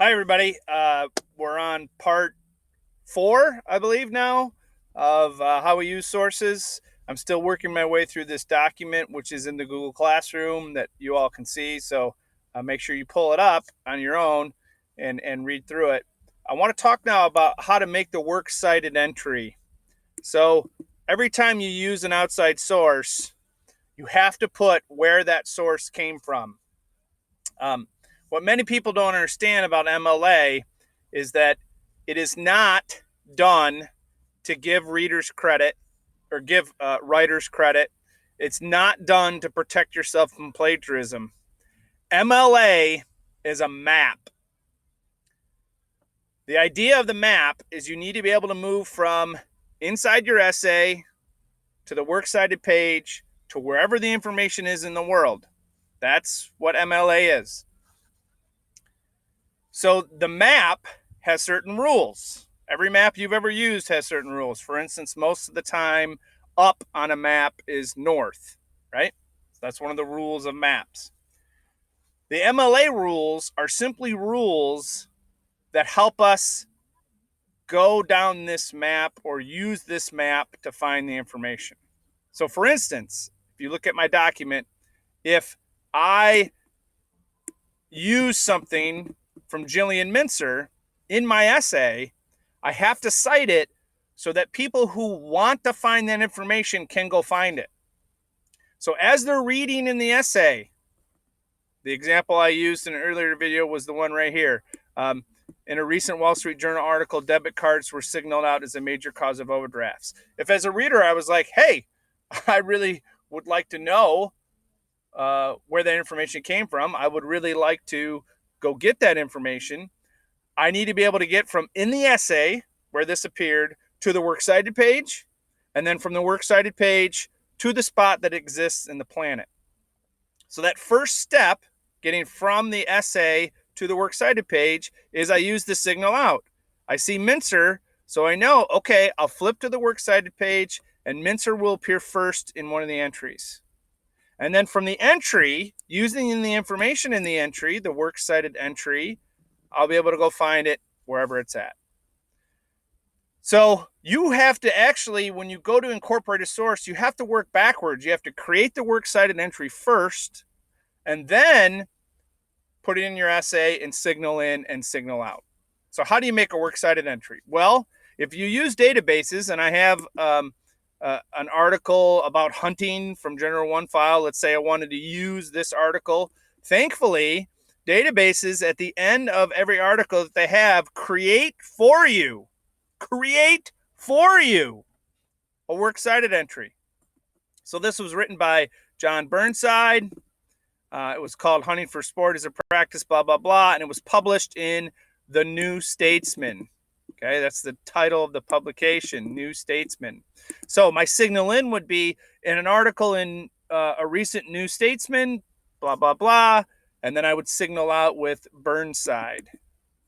Hi, everybody. We're on part 4, I believe, now of how we use sources. I'm still working my way through this document, which is in the Google Classroom that you all can see. So make sure you pull it up on your own and read through it. I want to talk now about how to make the works cited entry. So every time you use an outside source, you have to put where that source came from. What many people don't understand about MLA is that it is not done to give readers credit or give writers credit. It's not done to protect yourself from plagiarism. MLA is a map. The idea of the map is you need to be able to move from inside your essay to the works cited page to wherever the information is in the world. That's what MLA is. So the map has certain rules. Every map you've ever used has certain rules. For instance, most of the time, up on a map is north, right? That's one of the rules of maps. The MLA rules are simply rules that help us go down this map or use this map to find the information. So for instance, if you look at my document, if I use something from Jillian Mincer in my essay, I have to cite it so that people who want to find that information can go find it. So as they're reading in the essay, the example I used in an earlier video was the one right here. In a recent Wall Street Journal article, debit cards were signaled out as a major cause of overdrafts. If as a reader I was like, hey, I really would like to know where that information came from, I would really like to go get that information. I need to be able to get from in the essay where this appeared to the works cited page, and then from the works cited page to the spot that exists in the planet. So that first step, getting from the essay to the works cited page, is I use the signal out. I see Mincer, so I know, okay, I'll flip to the works cited page, and Mincer will appear first in one of the entries. And then from the entry, using the information in the entry, the works cited entry, I'll be able to go find it wherever it's at. So you have to actually, when you go to incorporate a source, you have to work backwards. You have to create the works cited entry first, and then put it in your essay and signal in and signal out. So how do you make a works cited entry? Well, if you use databases, and I have an article about hunting from General One file, let's say I wanted to use this article. Thankfully, databases at the end of every article that they have create for you a works cited entry. So this was written by John Burnside. It was called Hunting for Sport as a Practice, blah, blah, blah. And it was published in the New Statesman. Okay, that's the title of the publication, New Statesman. So my signal in would be in an article in a recent New Statesman, blah, blah, blah. And then I would signal out with Burnside.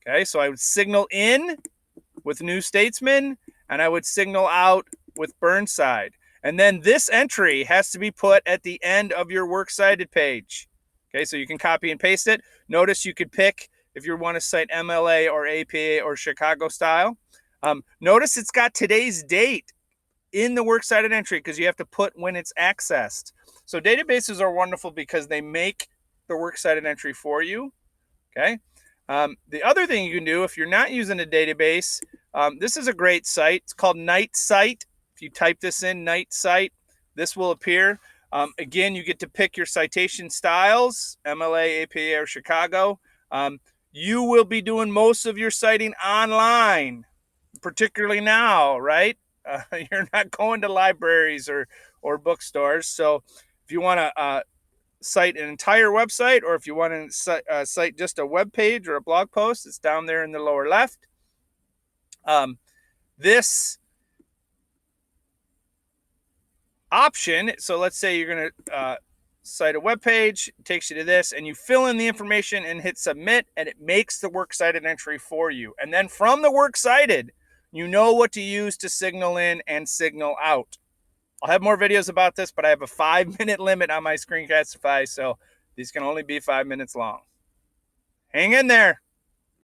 Okay, so I would signal in with New Statesman, and I would signal out with Burnside. And then this entry has to be put at the end of your works cited page. Okay, so you can copy and paste it. Notice you could pick if you want to cite MLA or APA or Chicago style. Notice it's got today's date in the works cited entry because you have to put when it's accessed. So databases are wonderful because they make the works cited entry for you. Okay. The other thing you can do if you're not using a database, this is a great site. It's called Night Cite. If you type this in, Night Cite, this will appear. Again, you get to pick your citation styles, MLA, APA, or Chicago. You will be doing most of your citing online, particularly now, right? You're not going to libraries or bookstores. So if you want to cite an entire website, or if you want to cite just a web page or a blog post, it's down there in the lower left. This option, so let's say you're going to cite a web page, it takes you to this, and you fill in the information and hit submit, and it makes the works cited entry for you. And then from the works cited, you know what to use to signal in and signal out. I'll have more videos about this, but I have a 5-minute limit on my Screencastify, so these can only be 5 minutes long. Hang in there.